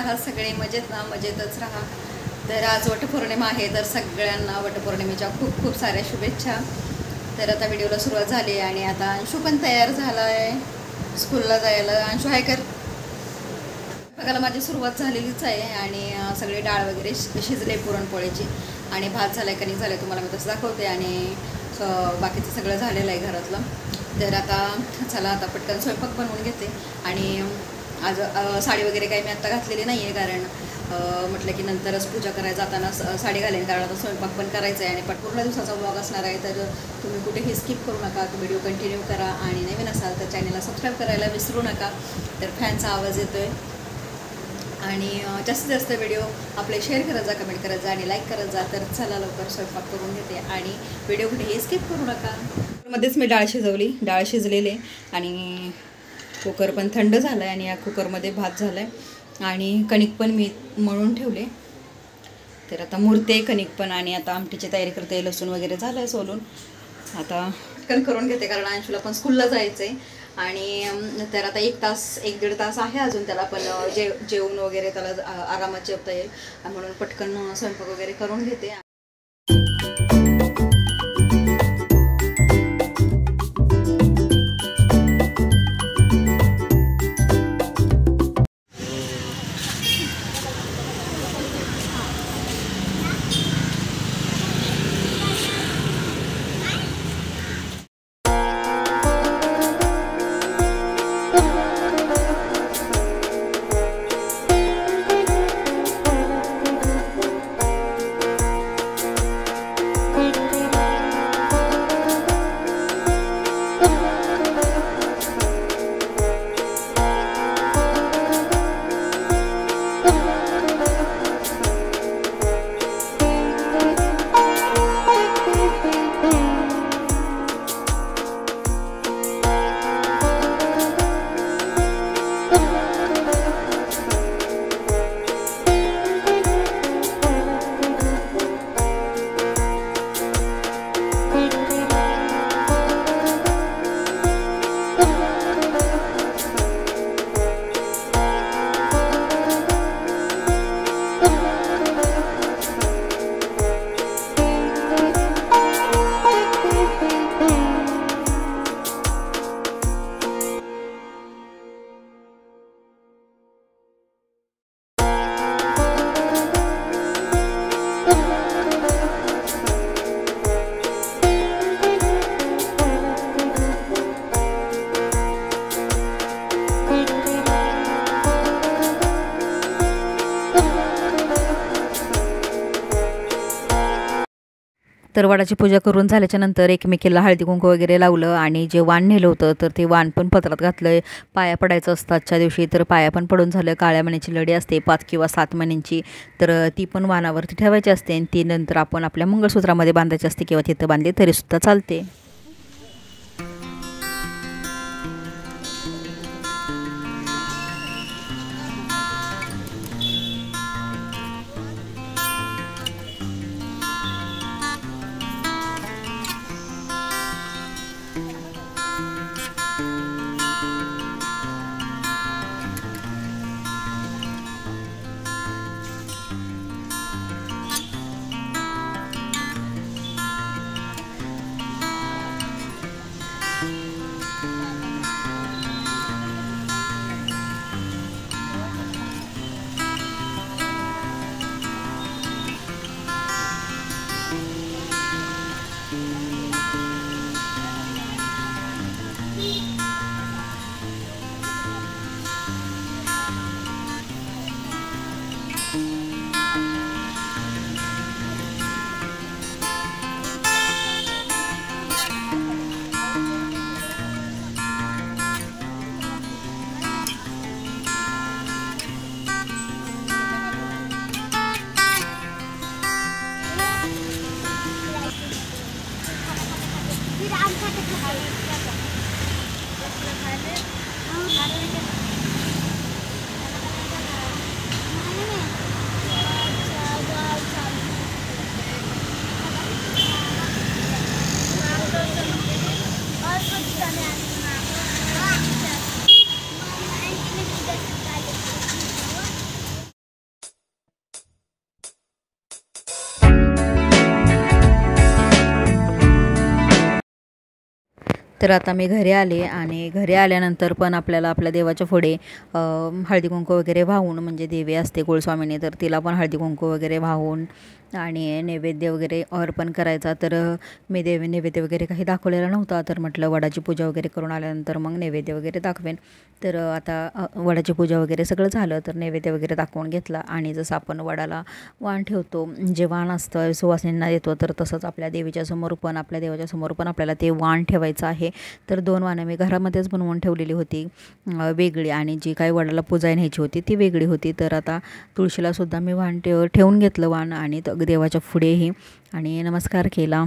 आहात सगळे? मजेत ना? मजेतच राहा. तर आज वटपौर्णिमा आहे, तर सगळ्यांना वटपौर्णिमेच्या खूप खूप साऱ्या शुभेच्छा. तर आता व्हिडिओला सुरुवात झाली आणि आता अंशू पण तयार झाला आहे स्कूलला जायला. अंशू हाय कर. बघायला माझी सुरुवात झालेलीच आहे आणि सगळे डाळ वगैरे शिजले पुरणपोळीची आणि भात झाला आहे का नाही झालं तुम्हाला मी तसं दाखवते आणि बाकीचं सगळं झालेलं आहे घरातलं. तर आता चला आता पटकन स्वयंपाक बनवून घेते. आणि आज साडी वगैरे काही मी आत्ता घातलेली नाही आहे, कारण म्हटलं की नंतरच पूजा करायला जाताना साडी घालेन, कारण आता स्वयंपाक पण करायचा आहे आणि पूर्ण दिवसाचा व्लॉग असणार आहे. तर तुम्ही कुठेही स्किप करू नका, व्हिडिओ कंटिन्यू करा आणि नवीन असाल तर चॅनलला सबस्क्राईब करायला विसरू नका. तर फॅनचा आवाज येतो आहे आणि जास्तीत जास्त व्हिडिओ आपले शेअर करत जा, कमेंट करत जा आणि लाईक करत जा. तर चला लवकर स्वयंपाक करून घेते आणि व्हिडिओ कुठेही स्किप करू नका. मध्येच मी डाळ शिजवली, डाळ शिजलेले आणि कुकर पण थंड झालं आहे आणि या कुकरमध्ये भात झाला आहे आणि कणिक पण मी मळून ठेवले. तर आता मुरते कणिक पण आणि आता आमटीची तयारी करते. लसूण वगैरे झालं आहे सोलून, आता पटकन करून घेते कारण अंशूला पण स्कूलला जायचं आहे. आणि तर आता 1-1.5 तास आहे अजून त्याला पण जेवण वगैरे त्याला आरामात जेवता येईल म्हणून पटकन स्वयंपाक वगैरे करून घेते. तर वडाची पूजा करून झाल्याच्या नंतर एकमेकीला हळदी कुंकू वगैरे लावलं आणि जे वाण नेलं होतं तर ते वाण पण पत्रात घातलं. पाया पडायचं असतं आजच्या दिवशी, तर पाया पण पडून झालं. काळ्या मण्याची लडी असते 5 किंवा 7 मण्यांची, तर ती पण वाणावरती ठेवायची असते आणि ती नंतर आपण आपल्या मंगळसूत्रामध्ये बांधायची असते किंवा तिथं बांधली तरीसुद्धा चालते. तर आता मी घरी आले आणि घरी आल्यानंतर पण आपल्याला आपल्या देवाच्या पुढे हळदी कुंकू वगैरे वाहून, म्हणजे देवी असते कुलस्वामिनी, तर तिला पण हळदी कुंकू वगैरे वाहून आणि नैवेद्य वगैरे अर्पण करायचा. तर मी नैवेद्य वगैरे काही दाखवलेला नव्हता, तर म्हटलं वडाची पूजा वगैरे करून आल्यानंतर मग नैवेद्य वगैरे दाखवेन. तर आता वडाची पूजा वगैरे सगळं झालं, तर नैवेद्य वगैरे दाखवून घेतला. आणि जसं आपण वडाला वाण ठेवतो, जे वाण असतं सुवासिनींना देतो, तर तसंच आपल्या देवीच्या समोर पण, आपल्या देवाच्या समोर पण आपल्याला ते वाण ठेवायचं आहे. तर 2 वाणं मी घरामध्येच बनवून ठेवलेली होती वेगळी, आणि जी काही वडाला पूजा न्यायची होती ती वेगळी होती. तर आता तुळशीलासुद्धा मी वाण ठेवून घेतलं वाण, आणि देवाच्या पुढेही, आणि नमस्कार केला.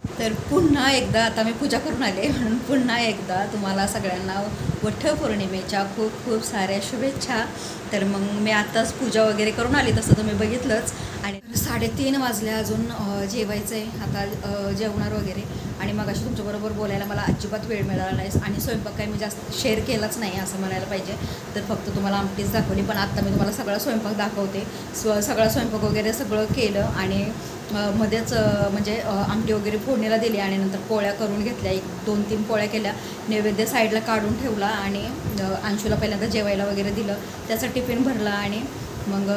तर पुन्हा एकदा आता मी पूजा करून आले, म्हणून पुन्हा एकदा तुम्हाला सगळ्यांना वटपौर्णिमेच्या खूप खूप साऱ्या शुभेच्छा. तर मग मी आत्ताच पूजा वगैरे करून आली, तसं तुम्ही बघितलंच. आणि 3:30 वाजले, अजून जेवायचं आहे आता, जेवणार वगैरे. आणि मग अशी तुमच्याबरोबर बोलायला मला अजिबात वेळ मिळाला नाही, आणि स्वयंपाक काही मी जास्त शेअर केलाच नाही असं म्हणायला पाहिजे. तर फक्त तुम्हाला आमटीच दाखवली, पण आत्ता मी तुम्हाला सगळा स्वयंपाक दाखवते. सगळा स्वयंपाक वगैरे सगळं केलं, आणि मध्येच म्हणजे आमटी वगैरे फोडणीला दिली, आणि नंतर पोळ्या करून घेतल्या, 1-2-3 पोळ्या केल्या, नैवेद्य साईडला काढून ठेवला, आणि अंशूला पहिल्यांदा जेवायला वगैरे दिलं, त्याचा टिफिन भरला, आणि मग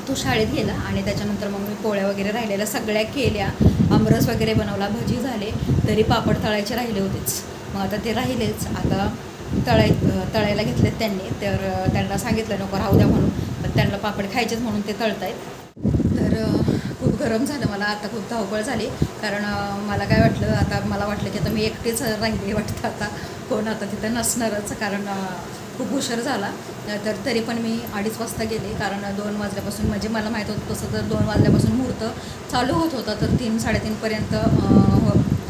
तो शाळेत गेला. आणि त्याच्यानंतर मग मी पोळ्या वगैरे राहिलेल्या सगळ्या केल्या, आमरस वगैरे बनवला, भजी झाले, तरी पापड तळायचे राहिले होतेच. मग आता ते राहिलेच, आता तळायला घेतलेत त्यांनी. तर त्यांना सांगितलं नको राहू द्या म्हणून, पण त्यांना पापड खायचेच म्हणून ते तळतायत. तर खूप गरम झालं मला, आता खूप धावपळ झाली, कारण मला काय वाटलं, आता मला वाटलं की आता मी एकटीच राहिली वाटतं, आता कोण आता तिथं नसणारच, कारण खूप उशीर झाला. तर तरी पण मी 2:30 वाजता गेले, कारण 2 वाजल्यापासून, म्हणजे मला माहीत होतं तसं तर 2 वाजल्यापासून मुहूर्त चालू होत होता, तर 3-3:30पर्यंत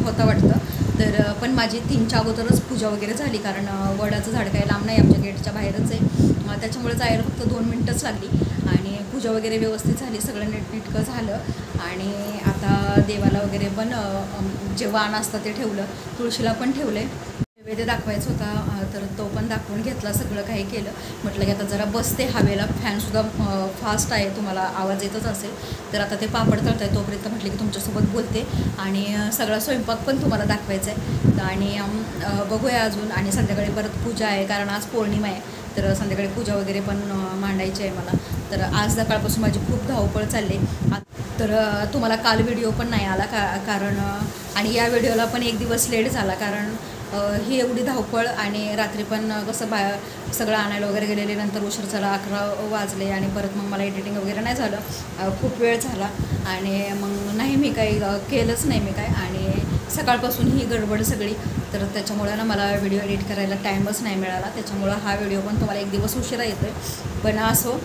होता वाटतं. तर पण माझी 3च्या अगोदरच पूजा वगैरे झाली, कारण वडाचं झाड काही लांब नाही, आमच्या गेटच्या बाहेरच आहे, त्याच्यामुळे जायला फक्त 2 मिनटंच लागली. आणि पूजा वगैरे व्यवस्थित झाली, सगळं नीटनेटकं झालं. आणि आता देवाला वगैरे पण जे वाण असतं ते ठेवलं, तुळशीला पण ठेवले, नैवेद्य दाखवायचं होता, तर तो पण दाखवून घेतला, सगळं काही केलं. म्हटलं की आता जरा बसते हवेला, फॅनसुद्धा फास्ट आहे, तुम्हाला आवाज येतच असेल. तर आता ते पापड तळत आहे, तोपर्यंत म्हटलं की तुमच्यासोबत बोलते, आणि सगळा स्वयंपाक पण तुम्हाला दाखवायचा आहे. आणि बघूया अजून, आणि संध्याकाळी परत पूजा आहे, कारण आज पौर्णिमा आहे, तर संध्याकाळी पूजा वगैरे पण मांडायची आहे मला. तर आज सकाळपासून माझी खूप धावपळ चालली. तर तुम्हाला काल व्हिडिओ पण नाही आला, कारण आणि या व्हिडिओला पण 1 दिवस लेट झाला, कारण ही एवढी धावपळ, आणि रात्री पण कसं सगळं आणायला वगैरे गेलेले, नंतर उशीर झाला, 11 वाजले, आणि परत मग मला एडिटिंग वगैरे नाही झालं, खूप वेळ झाला, आणि मग नाही मी काही केलंच नाही मी काय. आणि सकाळपासून ही गडबड सगळी, तर त्याच्यामुळं ना मला व्हिडिओ एडिट करायला टाईमच नाही मिळाला, त्याच्यामुळं हा व्हिडिओ पण तुम्हाला 1 दिवस उशिरा येतो आहे. पण असो,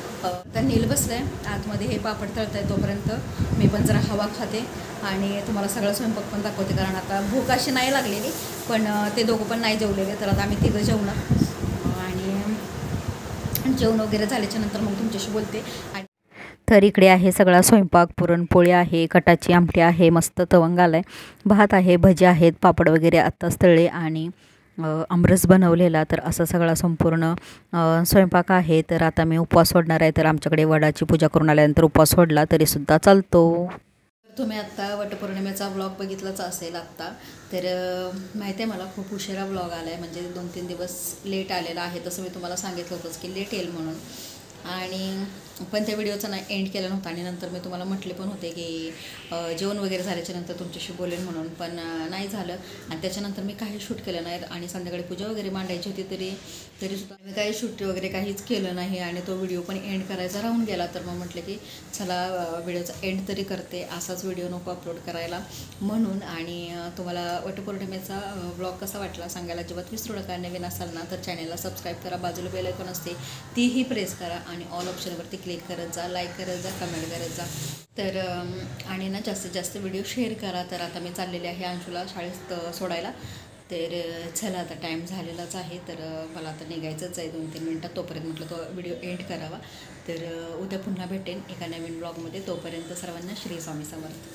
तर नील बसलं आहे आतमध्ये, हे पापड तळत आहे, तोपर्यंत मी पण जरा हवा खाते, आणि तुम्हाला सगळं स्वयंपाक पण दाखवते, कारण आता भूक अशी नाही लागलेली, पण ते दोघं पण नाही जेवलेले, तर आता आम्ही तिघं जेवणार, आणि जेवण वगैरे झाल्याच्यानंतर मग तुमच्याशी बोलते. आणि तर इकडे आहे सगळा स्वयंपाक, पुरणपोळी आहे, कटाची आमटी आहे, मस्त तवंग आला आहे, भात आहे, भजी आहेत, पापड वगैरे आत्ताच तळले, आणि आमरस बनवलेला. तर असा सगळा संपूर्ण स्वयंपाक आहे. तर आता मी उपवास सोडणार आहे, तर आमच्याकडे वडाची पूजा करून आल्यानंतर उपवास सोडला तरीसुद्धा चालतो. तुम्ही आत्ता वटपौर्णिमेचा व्लॉग बघितलाच असेल आत्ता, तर माहिती आहे मला खूप उशिरा व्लॉग आला आहे, म्हणजे 2-3 दिवस लेट आलेला आहे, तसं मी तुम्हाला सांगितलं होतंच की लेट येईल म्हणून. आणि पण त्या व्हिडिओचा नाही एंड केला नव्हता, आणि नंतर मी तुम्हाला म्हटले पण होते की जेवण वगैरे झाल्याच्यानंतर तुमच्याशी बोलेन म्हणून, पण नाही झालं. आणि त्याच्यानंतर मी काही शूट केलं नाही, आणि संध्याकाळी पूजा वगैरे मांडायची होती, तरीसुद्धा मी काही शूट वगैरे काहीच केलं नाही, आणि तो व्हिडिओ पण एंड करायचा राहून गेला. तर मग म्हटलं की चला व्हिडिओचा एंड तरी करते, असाच व्हिडिओ नको अपलोड करायला म्हणून. आणि तुम्हाला वटपौर्णिमेचा व्लॉग कसा वाटला सांगायला अजिबात विसरू नका. नवीन असाल ना तर चॅनलला सबस्क्राईब करा, बाजूला बेल आयकॉन असते तीही प्रेस करा, आणि ऑल ऑप्शनवरती क्लिक करत जा, लाईक करत जा, कमेंट करत जा. तर आणि ना जास्तीत जास्त व्हिडिओ शेअर करा. तर आता मी चाललेले आहे अंशूला शाळेत सोडायला. तर चला आता टाईम झालेलाच आहे, तर मला आता निघायचंच आहे 2-3 मिनटात, तोपर्यंत म्हटलं तो व्हिडिओ एंड करावा. तर उद्या पुन्हा भेटेन एका नवीन ब्लॉगमध्ये, तोपर्यंत सर्वांना श्री स्वामी समर्थ.